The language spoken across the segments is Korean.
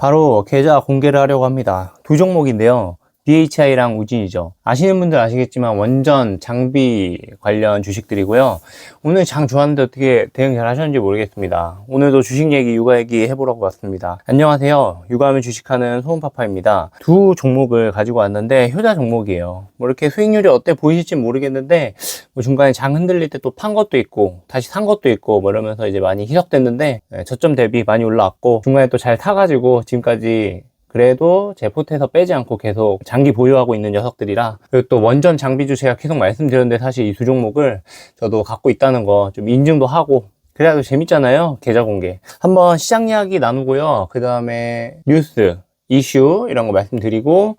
바로 계좌 공개를 하려고 합니다. 두 종목인데요. DHI랑 우진이죠. 아시는 분들 아시겠지만 원전 장비 관련 주식들이고요. 오늘 장 좋았는데 어떻게 대응 잘 하셨는지 모르겠습니다. 오늘도 주식 얘기, 육아 얘기 해보려고 왔습니다. 안녕하세요. 육아하면 주식하는 소은파파입니다. 두 종목을 가지고 왔는데 효자 종목이에요. 뭐 이렇게 수익률이 어때 보이실지 모르겠는데 뭐 중간에 장 흔들릴 때 또 판 것도 있고 다시 산 것도 있고 뭐 이러면서 이제 많이 희석됐는데 저점 대비 많이 올라왔고 중간에 또 잘 타가지고 지금까지 그래도 제 포트에서 빼지 않고 계속 장기 보유하고 있는 녀석들이라, 그리고 또 원전 장비주 제가 계속 말씀드렸는데 사실 이 두 종목을 저도 갖고 있다는 거 좀 인증도 하고 그래야 재밌잖아요. 계좌 공개 한번 시장 이야기 나누고요. 그 다음에 뉴스 이슈 이런 거 말씀드리고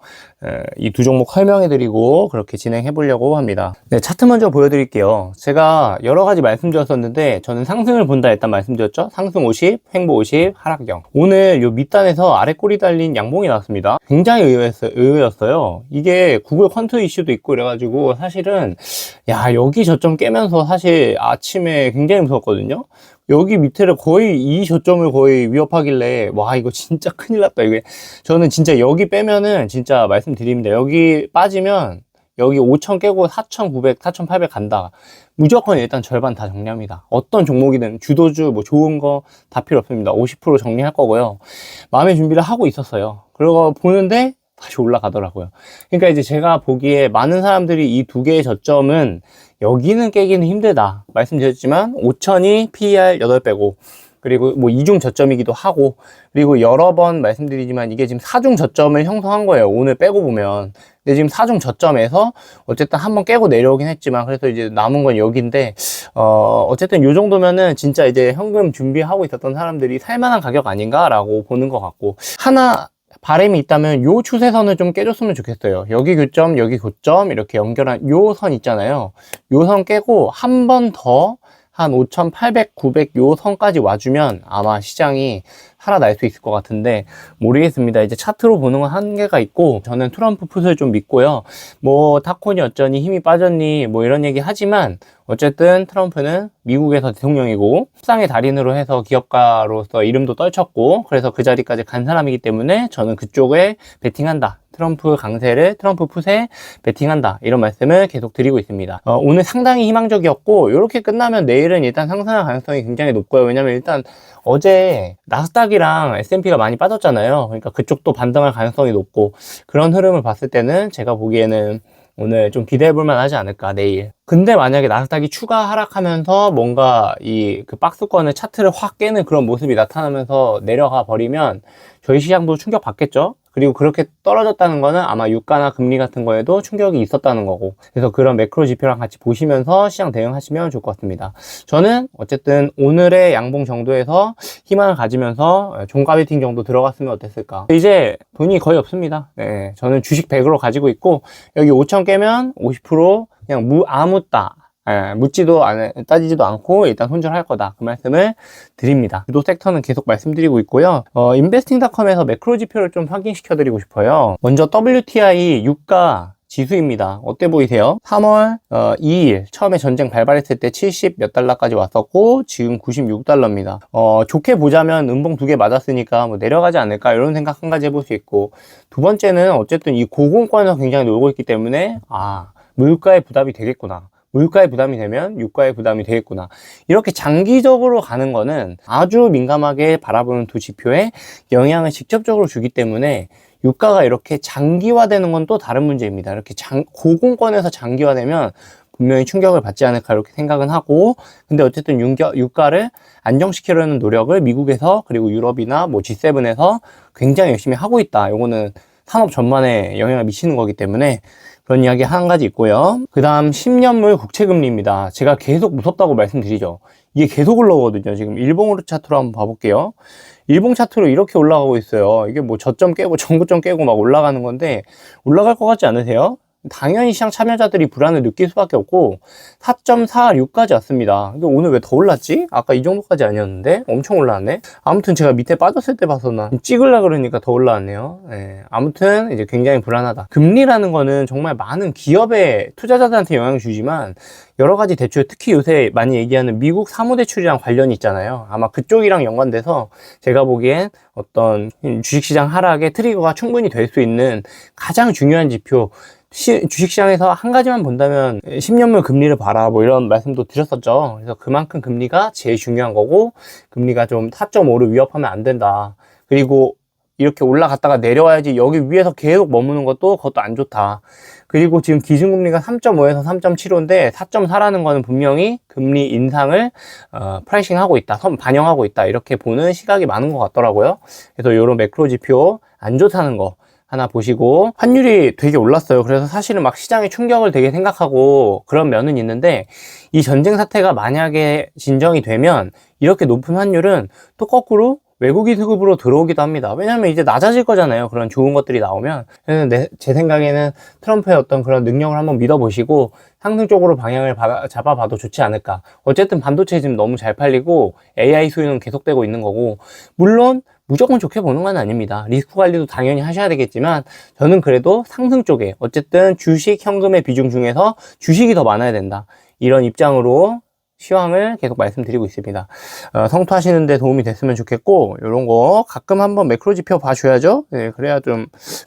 이 두 종목 설명해 드리고 그렇게 진행해 보려고 합니다. 네, 차트 먼저 보여드릴게요. 제가 여러 가지 말씀드렸었는데 저는 상승을 본다 일단 말씀드렸죠. 상승 50, 횡보 50, 하락 0. 오늘 요 밑단에서 아래 꼬리 달린 양봉이 나왔습니다. 굉장히 의외였어요. 이게 구글 퀀트 이슈도 있고 이래가지고 사실은 여기 저점 깨면서 사실 아침에 굉장히 무서웠거든요. 여기 밑에를 거의 이 저점을 거의 위협하길래 와 이거 진짜 큰일 났다. 이게 저는 진짜 여기 빼면은 진짜 말씀드립니다. 여기 빠지면 여기 5,000 깨고 4,900, 4,800 간다. 무조건 일단 절반 다 정리합니다. 어떤 종목이든 주도주 뭐 좋은 거 다 필요 없습니다. 50% 정리할 거고요. 마음의 준비를 하고 있었어요. 그러고 보는데 다시 올라가더라고요. 그러니까 이제 제가 보기에 많은 사람들이 이 두 개의 저점은 여기는 깨기는 힘들다 말씀드렸지만 5,000이 PER 8배고 그리고 뭐 이중 저점이기도 하고 그리고 여러 번 말씀드리지만 이게 지금 4중 저점을 형성한 거예요. 오늘 빼고 보면. 근데 지금 4중 저점에서 어쨌든 한번 깨고 내려오긴 했지만 그래서 이제 남은 건 여기인데 어쨌든 요 정도면은 진짜 이제 현금 준비하고 있었던 사람들이 살만한 가격 아닌가라고 보는 것 같고, 하나 바람이 있다면 요 추세선을 좀 깨줬으면 좋겠어요. 여기 교점, 여기 고점 이렇게 연결한 요 선 있잖아요. 요 선 깨고 한 번 더 한 5,800, 900 요 선까지 와주면 아마 시장이 살아날 수 있을 것 같은데 모르겠습니다. 이제 차트로 보는 건 한계가 있고 저는 트럼프 풋을 좀 믿고요. 뭐 타콘이 어쩌니 힘이 빠졌니 뭐 이런 얘기 하지만 어쨌든 트럼프는 미국에서 대통령이고 협상의 달인으로 해서 기업가로서 이름도 떨쳤고 그래서 그 자리까지 간 사람이기 때문에 저는 그쪽에 베팅한다. 트럼프 강세를 트럼프 풋에 베팅한다 이런 말씀을 계속 드리고 있습니다. 오늘 상당히 희망적이었고 이렇게 끝나면 내일은 일단 상승할 가능성이 굉장히 높고요. 왜냐면 일단 어제 나스닥이랑 S&P가 많이 빠졌잖아요. 그러니까 그쪽도 반등할 가능성이 높고 그런 흐름을 봤을 때는 제가 보기에는 오늘 좀 기대해 볼 만하지 않을까 내일. 근데 만약에 나스닥이 추가 하락하면서 뭔가 그 박스권의 차트를 확 깨는 그런 모습이 나타나면서 내려가 버리면 저희 시장도 충격 받겠죠. 그리고 그렇게 떨어졌다는 거는 아마 유가나 금리 같은 거에도 충격이 있었다는 거고, 그래서 그런 매크로 지표랑 같이 보시면서 시장 대응하시면 좋을 것 같습니다. 저는 어쨌든 오늘의 양봉 정도에서 희망을 가지면서 종가 베팅 정도 들어갔으면 어땠을까. 이제 돈이 거의 없습니다. 네, 저는 주식 100으로 가지고 있고 여기 5,000 깨면 50% 그냥 묻지도 따지지도 않고 일단 손절할 거다 그 말씀을 드립니다. 주도 섹터는 계속 말씀드리고 있고요. 인베스팅닷컴에서 매크로 지표를 좀 확인시켜 드리고 싶어요. 먼저 WTI 유가 지수입니다. 어때 보이세요? 3월 2일 처음에 전쟁 발발했을 때 70 몇 달러까지 왔었고 지금 96달러입니다. 좋게 보자면 음봉 2개 맞았으니까 뭐 내려가지 않을까 이런 생각 한 가지 해볼 수 있고, 두 번째는 어쨌든 이 고공권에서 굉장히 놀고 있기 때문에 물가의 부담이 되겠구나. 물가의 부담이 되면 유가의 부담이 되겠구나. 이렇게 장기적으로 가는 거는 아주 민감하게 바라보는 두 지표에 영향을 직접적으로 주기 때문에 유가가 이렇게 장기화되는 건 또 다른 문제입니다. 이렇게 고공권에서 장기화되면 분명히 충격을 받지 않을까 이렇게 생각은 하고, 근데 어쨌든 유가를 안정시키려는 노력을 미국에서 그리고 유럽이나 뭐 G7에서 굉장히 열심히 하고 있다. 요거는 산업 전반에 영향을 미치는 거기 때문에 그런 이야기 한 가지 있고요. 그 다음 10년물 국채금리입니다. 제가 계속 무섭다고 말씀드리죠. 이게 계속 올라오거든요. 지금 일봉으로 차트로 한번 봐볼게요. 일봉 차트로 이렇게 올라가고 있어요. 이게 뭐 저점 깨고 전고점 깨고 막 올라가는 건데 올라갈 것 같지 않으세요? 당연히 시장 참여자들이 불안을 느낄 수밖에 없고 4.46까지 왔습니다. 근데 오늘 왜 더 올랐지? 아까 이 정도까지 아니었는데 엄청 올라왔네. 아무튼 제가 밑에 빠졌을 때 봐서나 찍으려 그러니까 더 올라왔네요. 네, 아무튼 이제 굉장히 불안하다. 금리라는 거는 정말 많은 기업의 투자자들한테 영향을 주지만 여러 가지 대출, 특히 요새 많이 얘기하는 미국 사무대출이랑 관련이 있잖아요. 아마 그쪽이랑 연관돼서 제가 보기엔 어떤 주식시장 하락의 트리거가 충분히 될 수 있는 가장 중요한 지표, 주식시장에서 한 가지만 본다면 10년물 금리를 봐라 뭐 이런 말씀도 드렸었죠. 그래서 그만큼 금리가 제일 중요한 거고, 금리가 좀 4.5를 위협하면 안 된다. 그리고 이렇게 올라갔다가 내려와야지 여기 위에서 계속 머무는 그것도 안 좋다. 그리고 지금 기준금리가 3.5에서 3.75인데 4.4라는 거는 분명히 금리 인상을 프라이싱하고 있다, 반영하고 있다, 이렇게 보는 시각이 많은 것 같더라고요. 그래서 이런 매크로 지표 안 좋다는 거 하나 보시고, 환율이 되게 올랐어요. 그래서 사실은 막 시장의 충격을 되게 생각하고 그런 면은 있는데, 이 전쟁 사태가 만약에 진정이 되면 이렇게 높은 환율은 또 거꾸로 외국인 수급으로 들어오기도 합니다. 왜냐면 이제 낮아질 거잖아요. 그런 좋은 것들이 나오면. 그래서 제 생각에는 트럼프의 어떤 그런 능력을 한번 믿어보시고 상승 쪽으로 방향을 잡아봐도 좋지 않을까. 어쨌든 반도체 지금 너무 잘 팔리고 AI 수요는 계속되고 있는 거고, 물론 무조건 좋게 보는 건 아닙니다. 리스크 관리도 당연히 하셔야 되겠지만 저는 그래도 상승 쪽에, 어쨌든 주식, 현금의 비중 중에서 주식이 더 많아야 된다, 이런 입장으로 시황을 계속 말씀드리고 있습니다. 성투하시는 데 도움이 됐으면 좋겠고, 이런 거 가끔 한번 매크로 지표 봐줘야죠. 네, 그래야 좀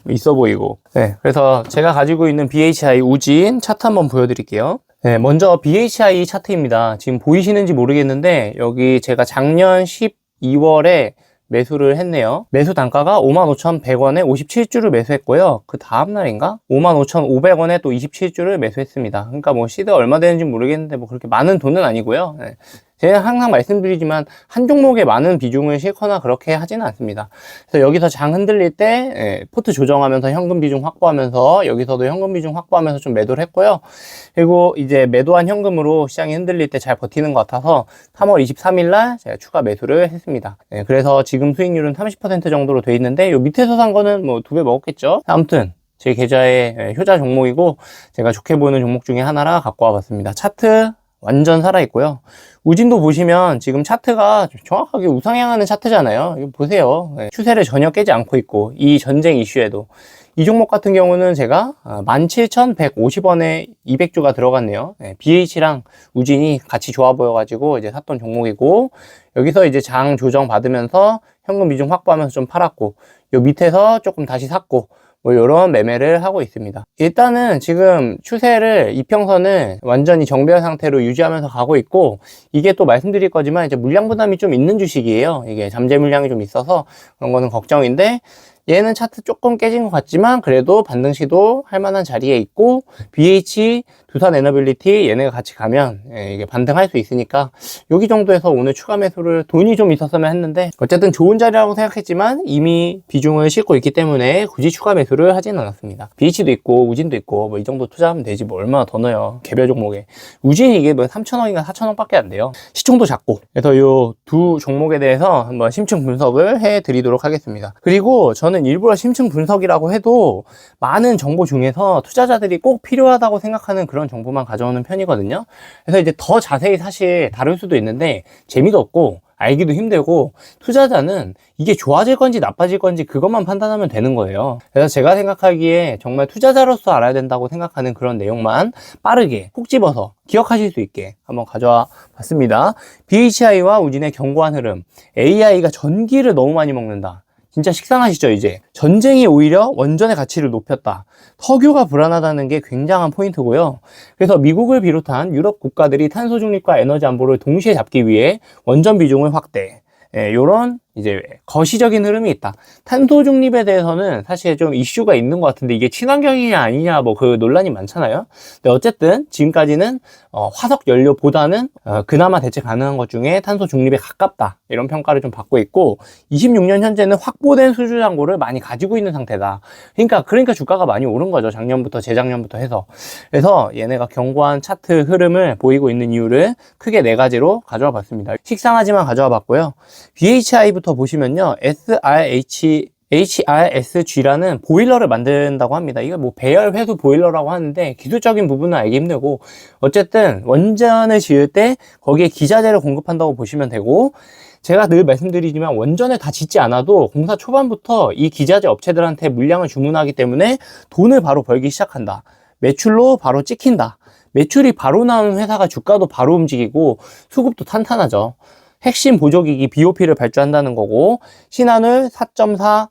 있어 보이고. 네, 그래서 제가 가지고 있는 BHI 우진 차트 한번 보여드릴게요. 네, 먼저 BHI 차트입니다. 지금 보이시는지 모르겠는데 여기 제가 작년 12월에 매수를 했네요. 매수 단가가 55,100원에 57주를 매수했고요. 그 다음날인가? 55,500원에 또 27주를 매수했습니다. 그러니까 뭐 시드 얼마 되는지 모르겠는데 뭐 그렇게 많은 돈은 아니고요. 네. 제가 항상 말씀드리지만 한 종목에 많은 비중을 싣거나 그렇게 하지는 않습니다. 그래서 여기서 장 흔들릴 때 포트 조정하면서 현금 비중 확보하면서, 여기서도 현금 비중 확보하면서 좀 매도를 했고요. 그리고 이제 매도한 현금으로 시장이 흔들릴 때 잘 버티는 것 같아서 3월 23일 날 제가 추가 매수를 했습니다. 그래서 지금 수익률은 30% 정도로 돼 있는데, 요 밑에서 산 거는 뭐 2배 먹었겠죠. 아무튼 제 계좌의 효자 종목이고 제가 좋게 보는 종목 중에 하나라 갖고 와봤습니다. 차트 완전 살아있고요. 우진도 보시면 지금 차트가 정확하게 우상향하는 차트잖아요. 이거 보세요. 추세를 전혀 깨지 않고 있고, 이 전쟁 이슈에도. 이 종목 같은 경우는 제가 17,150원에 200주가 들어갔네요. BH랑 우진이 같이 좋아 보여가지고 이제 샀던 종목이고, 여기서 이제 장 조정 받으면서 현금 비중 확보하면서 좀 팔았고, 요 밑에서 조금 다시 샀고, 뭐 이런 매매를 하고 있습니다. 일단은 지금 추세를, 이평선을 완전히 정배열 상태로 유지하면서 가고 있고, 이게 또 말씀드릴 거지만 이제 물량 부담이 좀 있는 주식이에요. 이게 잠재 물량이 좀 있어서 그런 거는 걱정인데, 얘는 차트 조금 깨진 것 같지만 그래도 반등 시도 할 만한 자리에 있고, BH, 두산 에너빌리티 얘네가 같이 가면 이게 반등할 수 있으니까 여기 정도에서 오늘 추가 매수를 돈이 좀 있었으면 했는데, 어쨌든 좋은 자리라고 생각했지만 이미 비중을 싣고 있기 때문에 굳이 추가 매수를 하진 않았습니다. BH도 있고 우진도 있고 뭐 이 정도 투자하면 되지 뭐 얼마나 더 넣어요, 개별 종목에. 우진이 이게 뭐 3,000원인가 4,000원 밖에 안 돼요. 시총도 작고. 그래서 요 두 종목에 대해서 한번 심층 분석을 해 드리도록 하겠습니다. 그리고 저는 일부러 심층 분석이라고 해도 많은 정보 중에서 투자자들이 꼭 필요하다고 생각하는 그런 정보만 가져오는 편이거든요. 그래서 이제 더 자세히 사실 다룰 수도 있는데 재미도 없고 알기도 힘들고, 투자자는 이게 좋아질 건지 나빠질 건지 그것만 판단하면 되는 거예요. 그래서 제가 생각하기에 정말 투자자로서 알아야 된다고 생각하는 그런 내용만 빠르게 콕 집어서 기억하실 수 있게 한번 가져와 봤습니다. BHI와 우진의 견고한 흐름. AI가 전기를 너무 많이 먹는다. 진짜 식상하시죠? 이제 전쟁이 오히려 원전의 가치를 높였다. 석유가 불안하다는 게 굉장한 포인트고요. 그래서 미국을 비롯한 유럽 국가들이 탄소 중립과 에너지 안보를 동시에 잡기 위해 원전 비중을 확대. 요런 이제 거시적인 흐름이 있다. 탄소 중립에 대해서는 사실 좀 이슈가 있는 것 같은데 이게 친환경이냐 아니냐 뭐 그 논란이 많잖아요. 근데 어쨌든 지금까지는 화석 연료보다는 그나마 대체 가능한 것 중에 탄소 중립에 가깝다, 이런 평가를 좀 받고 있고, 26년 현재는 확보된 수주 잔고를 많이 가지고 있는 상태다. 그러니까 주가가 많이 오른 거죠. 작년부터 재작년부터 해서. 그래서 얘네가 견고한 차트 흐름을 보이고 있는 이유를 크게 4가지로 가져와 봤습니다. 식상하지만 가져와 봤고요. BHI부터 보시면요, SRH HRSG라는 보일러를 만든다고 합니다. 이거 뭐 배열 회수 보일러라고 하는데 기술적인 부분은 알기 힘들고, 어쨌든 원전을 지을 때 거기에 기자재를 공급한다고 보시면 되고, 제가 늘 말씀드리지만 원전을 다 짓지 않아도 공사 초반부터 이 기자재 업체들한테 물량을 주문하기 때문에 돈을 바로 벌기 시작한다. 매출로 바로 찍힌다. 매출이 바로 나오는 회사가 주가도 바로 움직이고 수급도 탄탄하죠. 핵심 보조기기 BOP를 발주한다는 거고, 신한울 4.4,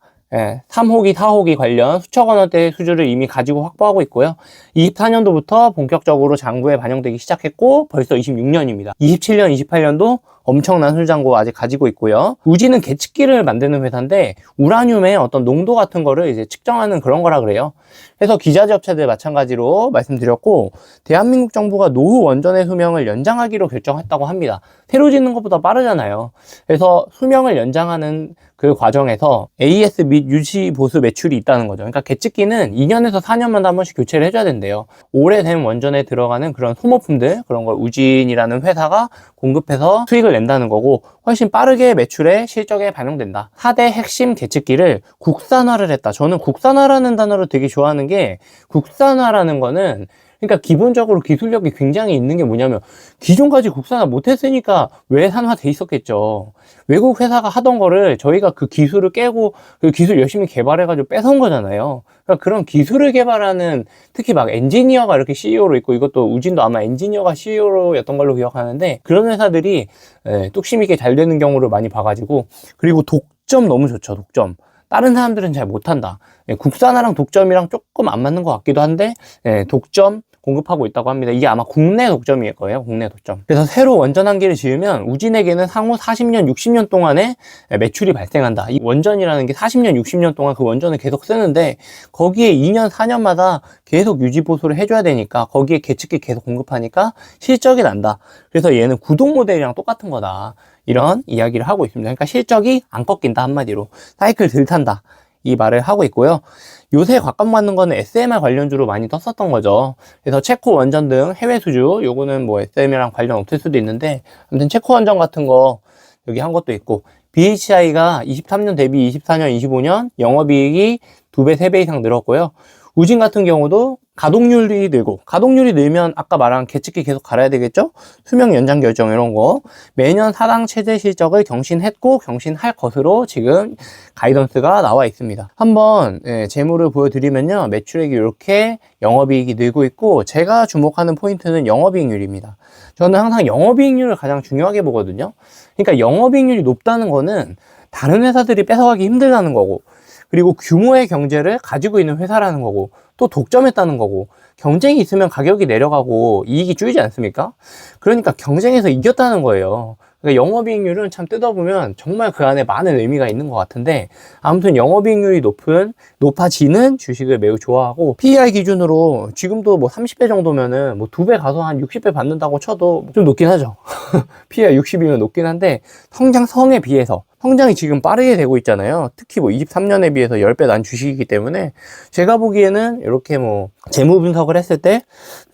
3호기, 4호기 관련 수천억 원대 수주를 이미 가지고 확보하고 있고요. 24년도부터 본격적으로 장부에 반영되기 시작했고 벌써 26년입니다. 27년, 28년도 엄청난 술장고 아직 가지고 있고요. 우지는 계측기를 만드는 회사인데 우라늄의 어떤 농도 같은 거를 이제 측정하는 그런 거라 그래요. 그래서 기자재 업체들 마찬가지로 말씀드렸고, 대한민국 정부가 노후 원전의 수명을 연장하기로 결정했다고 합니다. 새로 짓는 것보다 빠르잖아요. 그래서 수명을 연장하는 그 과정에서 AS 및 유지 보수 매출이 있다는 거죠. 그러니까 계측기는 2년에서 4년마다 한 번씩 교체를 해줘야 된대요. 오래된 원전에 들어가는 그런 소모품들, 그런 걸 우진이라는 회사가 공급해서 수익을 낸다는 거고, 훨씬 빠르게 매출에 실적에 반영된다. 4대 핵심 계측기를 국산화를 했다. 저는 국산화라는 단어를 되게 좋아하는 게, 국산화라는 거는 그러니까 기본적으로 기술력이 굉장히 있는 게 뭐냐면, 기존까지 국산화 못했으니까 외산화돼 있었겠죠. 외국 회사가 하던 거를 저희가 그 기술을 깨고 그 기술 열심히 개발해가지고 뺏어온 거잖아요. 그러니까 그런 기술을 개발하는, 특히 막 엔지니어가 이렇게 CEO로 있고, 이것도 우진도 아마 엔지니어가 CEO였던 걸로 기억하는데, 그런 회사들이 뚝심 있게 잘 되는 경우를 많이 봐가지고. 그리고 독점 너무 좋죠. 독점. 다른 사람들은 잘 못한다. 국산화랑 독점이랑 조금 안 맞는 것 같기도 한데, 독점 공급하고 있다고 합니다. 이게 아마 국내 독점일 거예요. 국내 독점. 그래서 새로 원전 한 개를 지으면 우진에게는 향후 40년, 60년 동안에 매출이 발생한다. 이 원전이라는 게 40년, 60년 동안 그 원전을 계속 쓰는데, 거기에 2년, 4년마다 계속 유지 보수를 해줘야 되니까, 거기에 계측기 계속 공급하니까 실적이 난다. 그래서 얘는 구독 모델이랑 똑같은 거다. 이런 이야기를 하고 있습니다. 그러니까 실적이 안 꺾인다, 한마디로. 사이클 들 탄다. 이 말을 하고 있고요. 요새 각광받는 거는 SMR 관련주로 많이 떴었던 거죠. 그래서 체코 원전 등 해외 수주, 요거는 뭐 SMR이랑 관련 없을 수도 있는데, 아무튼 체코 원전 같은 거 여기 한 것도 있고, BHI가 23년 대비 24년, 25년 영업이익이 2배, 3배 이상 늘었고요. 우진 같은 경우도 가동률이 늘고, 가동률이 늘면 아까 말한 계측기 계속 갈아야 되겠죠? 수명 연장 결정 이런 거 매년 사당 최대 실적을 경신했고 경신할 것으로 지금 가이던스가 나와 있습니다. 한번 재무를 보여드리면요, 매출액이 이렇게 영업이익이 늘고 있고, 제가 주목하는 포인트는 영업이익률입니다. 저는 항상 영업이익률을 가장 중요하게 보거든요. 그러니까 영업이익률이 높다는 거는 다른 회사들이 뺏어가기 힘들다는 거고, 그리고 규모의 경제를 가지고 있는 회사라는 거고, 또 독점했다는 거고, 경쟁이 있으면 가격이 내려가고 이익이 줄지 않습니까? 그러니까 경쟁에서 이겼다는 거예요. 그러니까 영업이익률은 참 뜯어보면 정말 그 안에 많은 의미가 있는 것 같은데, 아무튼 영업이익률이 높아지는 주식을 매우 좋아하고, PER 기준으로 지금도 뭐 30배 정도면은 뭐 2배 가서 한 60배 받는다고 쳐도 좀 높긴 하죠. PER 60이면 높긴 한데, 성장성에 비해서 성장이 지금 빠르게 되고 있잖아요. 특히 뭐 23년에 비해서 10배 난 주식이기 때문에 제가 보기에는 이렇게 뭐 재무 분석을 했을 때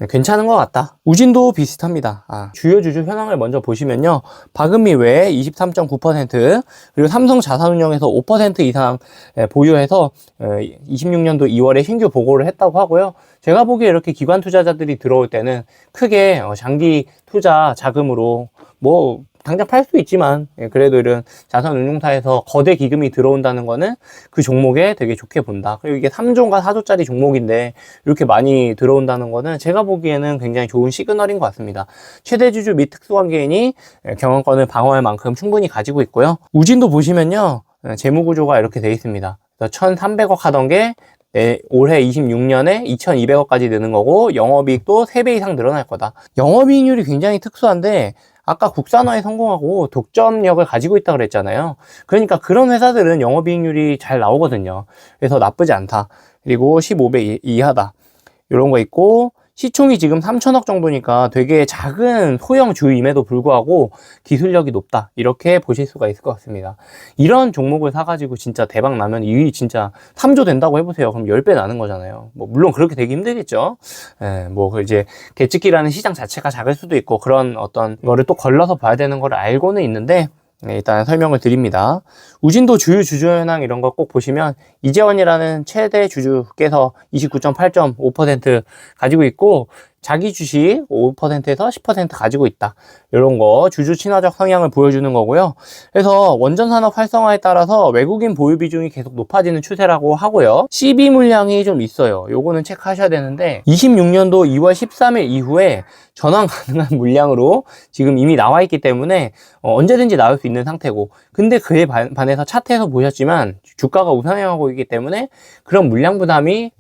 괜찮은 것 같다. 우진도 비슷합니다. 주요 주주 현황을 먼저 보시면요, 박은미 외에 23.9%, 그리고 삼성 자산운용에서 5% 이상 보유해서 26년도 2월에 신규 보고를 했다고 하고요. 제가 보기에 이렇게 기관 투자자들이 들어올 때는 크게 장기 투자 자금으로 뭐 당장 팔 수 있지만, 그래도 이런 자산운용사에서 거대 기금이 들어온다는 거는 그 종목에 되게 좋게 본다. 그리고 이게 3조인가 4조짜리 종목인데 이렇게 많이 들어온다는 거는 제가 보기에는 굉장히 좋은 시그널인 것 같습니다. 최대 주주 및 특수관계인이 경영권을 방어할 만큼 충분히 가지고 있고요. 우진도 보시면요, 재무구조가 이렇게 되어 있습니다. 1,300억 하던 게 올해 26년에 2,200억까지 느는 거고, 영업이익도 3배 이상 늘어날 거다. 영업이익률이 굉장히 특수한데, 아까 국산화에 성공하고 독점력을 가지고 있다고 그랬잖아요. 그러니까 그런 회사들은 영업이익률이 잘 나오거든요. 그래서 나쁘지 않다. 그리고 15배 이하다. 이런 거 있고, 시총이 지금 3천억 정도니까 되게 작은 소형주임에도 불구하고 기술력이 높다, 이렇게 보실 수가 있을 것 같습니다. 이런 종목을 사가지고 진짜 대박 나면 이 진짜 3조 된다고 해보세요. 그럼 10배 나는 거잖아요. 뭐 물론 그렇게 되기 힘들겠죠. 뭐 이제 계측기라는 시장 자체가 작을 수도 있고, 그런 어떤 거를 또 걸러서 봐야 되는 걸 알고는 있는데, 네, 일단 설명을 드립니다. 우진도 주유 주주 현황 이런 거 꼭 보시면 이재원이라는 최대 주주께서 29.8.5% 가지고 있고 자기 주식 5%에서 10% 가지고 있다. 이런 거 주주 친화적 성향을 보여주는 거고요. 그래서 원전 산업 활성화에 따라서 외국인 보유 비중이 계속 높아지는 추세라고 하고요. CB 물량이 좀 있어요. 요거는 체크하셔야 되는데 26년도 2월 13일 이후에 전환 가능한 물량으로 지금 이미 나와 있기 때문에 언제든지 나올 수 있는 상태고, 근데 그에 반해서 차트에서 보셨지만 주가가 우상향하고 있기 때문에 그런 물량 부담을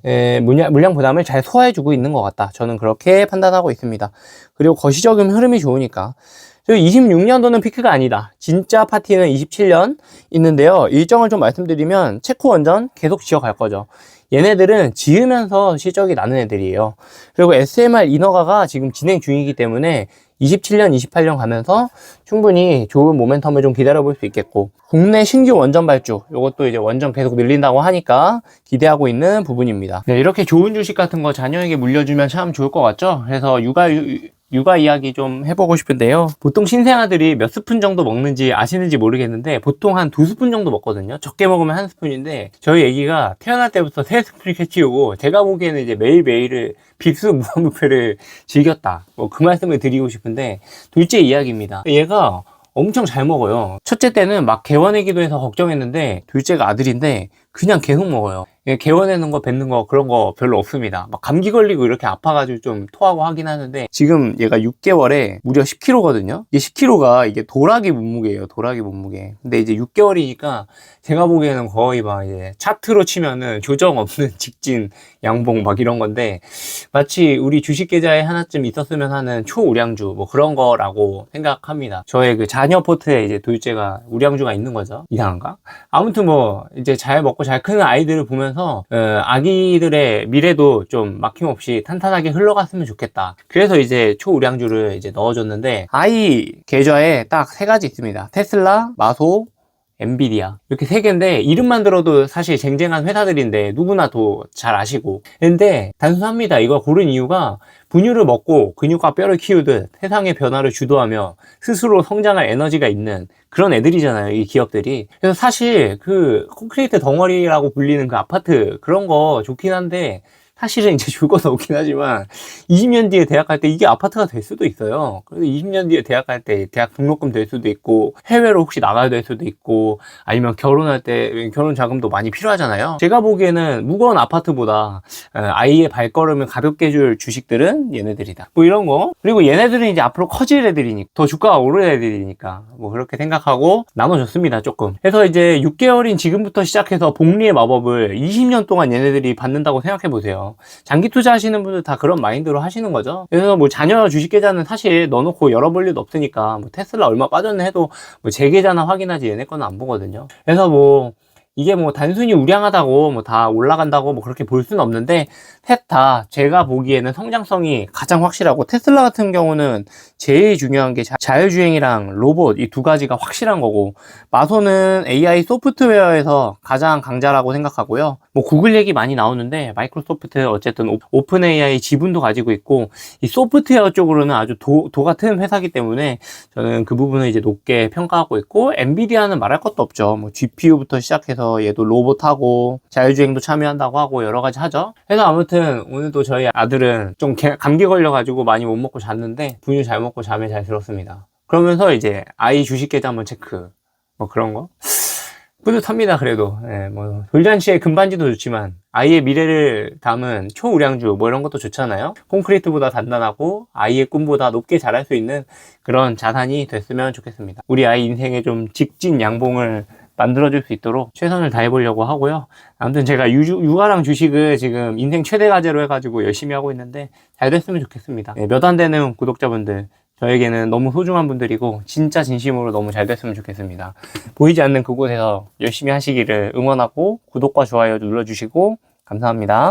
잘 소화해주고 있는 것 같다. 저는 그렇게 판단하고 있습니다. 그리고 거시적인 흐름이 좋으니까. 26년도는 피크가 아니다. 진짜 파티는 27년 있는데요. 일정을 좀 말씀드리면 체코 원전 계속 지어갈 거죠. 얘네들은 지으면서 실적이 나는 애들이에요. 그리고 SMR 인허가가 지금 진행 중이기 때문에 27년, 28년 가면서 충분히 좋은 모멘텀을 좀 기다려 볼 수 있겠고, 국내 신규 원전 발주, 이것도 이제 원전 계속 늘린다고 하니까 기대하고 있는 부분입니다. 네, 이렇게 좋은 주식 같은 거 자녀에게 물려주면 참 좋을 것 같죠? 그래서 육아 이야기 좀 해보고 싶은데요. 보통 신생아들이 몇 스푼 정도 먹는지 아시는지 모르겠는데 보통 한 2스푼 정도 먹거든요. 적게 먹으면 1스푼인데 저희 애기가 태어날 때부터 3스푼 캐치우고 제가 보기에는 이제 매일매일을 빅스 무한뷔페를 즐겼다. 뭐 그 말씀을 드리고 싶은데, 둘째 이야기입니다. 얘가 엄청 잘 먹어요. 첫째 때는 막 개원하기도 해서 걱정했는데 둘째가 아들인데 그냥 계속 먹어요. 개원하는 거 뱉는 거 그런 거 별로 없습니다. 막 감기 걸리고 이렇게 아파가지고 좀 토하고 하긴 하는데, 지금 얘가 6개월에 무려 10kg거든요. 이게 10kg가 이게 도라기 몸무게예요. 도라기 몸무게. 근데 이제 6개월이니까 제가 보기에는 거의 막 이제 차트로 치면은 조정 없는 직진 양봉 막 이런 건데, 마치 우리 주식 계좌에 하나쯤 있었으면 하는 초우량주 뭐 그런 거라고 생각합니다. 저의 그 자녀 포트에 이제 둘째가 우량주가 있는 거죠. 이상한가? 아무튼 뭐 이제 잘 먹고 잘 크는 아이들을 보면서 아기들의 미래도 좀 막힘없이 탄탄하게 흘러갔으면 좋겠다. 그래서 이제 초우량주를 이제 넣어줬는데, 아이 계좌에 딱 3가지 있습니다. 테슬라, 마소, 엔비디아, 이렇게 3개인데 이름만 들어도 사실 쟁쟁한 회사들인데 누구나 도 잘 아시고, 근데 단순합니다. 이거 고른 이유가 분유를 먹고 근육과 뼈를 키우듯 세상의 변화를 주도하며 스스로 성장할 에너지가 있는 그런 애들이잖아요, 이 기업들이. 그래서 사실 그 콘크리트 덩어리라고 불리는 그 아파트 그런 거 좋긴 한데, 사실은 이제 줄 건 없긴 하지만 20년 뒤에 대학 갈 때 이게 아파트가 될 수도 있어요. 그래서 20년 뒤에 대학 갈 때 대학 등록금 될 수도 있고, 해외로 혹시 나가야 될 수도 있고, 아니면 결혼할 때 결혼 자금도 많이 필요하잖아요. 제가 보기에는 무거운 아파트보다 아이의 발걸음을 가볍게 해줄 주식들은 얘네들이다. 뭐 이런 거. 그리고 얘네들은 이제 앞으로 커질 애들이니까, 더 주가가 오를 애들이니까 뭐 그렇게 생각하고 나눠줬습니다, 조금. 그래서 이제 6개월인 지금부터 시작해서 복리의 마법을 20년 동안 얘네들이 받는다고 생각해 보세요. 장기 투자하시는 분들 다 그런 마인드로 하시는 거죠. 그래서 뭐 자녀 주식 계좌는 사실 넣어놓고 열어볼 일도 없으니까, 뭐 테슬라 얼마 빠졌네 해도 뭐 제 계좌나 확인하지 얘네 거는 안 보거든요. 그래서 뭐 이게 뭐 단순히 우량하다고 뭐 다 올라간다고 뭐 그렇게 볼 수는 없는데, 셋 다 제가 보기에는 성장성이 가장 확실하고, 테슬라 같은 경우는 제일 중요한 게 자율주행이랑 로봇 이 2가지가 확실한 거고, 마소는 AI 소프트웨어에서 가장 강자라고 생각하고요. 뭐 구글 얘기 많이 나오는데 마이크로소프트 어쨌든 오픈 AI 지분도 가지고 있고, 이 소프트웨어 쪽으로는 아주 도 같은 회사기 때문에 저는 그 부분을 이제 높게 평가하고 있고, 엔비디아는 말할 것도 없죠. 뭐 GPU부터 시작해서 얘도 로봇하고 자율주행도 참여한다고 하고 여러 가지 하죠. 그래서 아무튼 오늘도 저희 아들은 좀 감기 걸려가지고 많이 못 먹고 잤는데 분유 잘 먹고 잠에 잘 들었습니다. 그러면서 이제 아이 주식 계좌 한번 체크, 뭐 그런 거 뿌듯합니다. 그래도 뭐 돌잔치에 금반지도 좋지만 아이의 미래를 담은 초우량주 뭐 이런 것도 좋잖아요. 콘크리트보다 단단하고 아이의 꿈보다 높게 자랄 수 있는 그런 자산이 됐으면 좋겠습니다. 우리 아이 인생에 좀 직진 양봉을 만들어줄 수 있도록 최선을 다해보려고 하고요. 아무튼 제가 육아랑 주식을 지금 인생 최대 과제로 해가지고 열심히 하고 있는데 잘 됐으면 좋겠습니다. 몇 안 되는 구독자분들, 저에게는 너무 소중한 분들이고 진짜 진심으로 너무 잘 됐으면 좋겠습니다. 보이지 않는 그곳에서 열심히 하시기를 응원하고 구독과 좋아요 눌러주시고 감사합니다.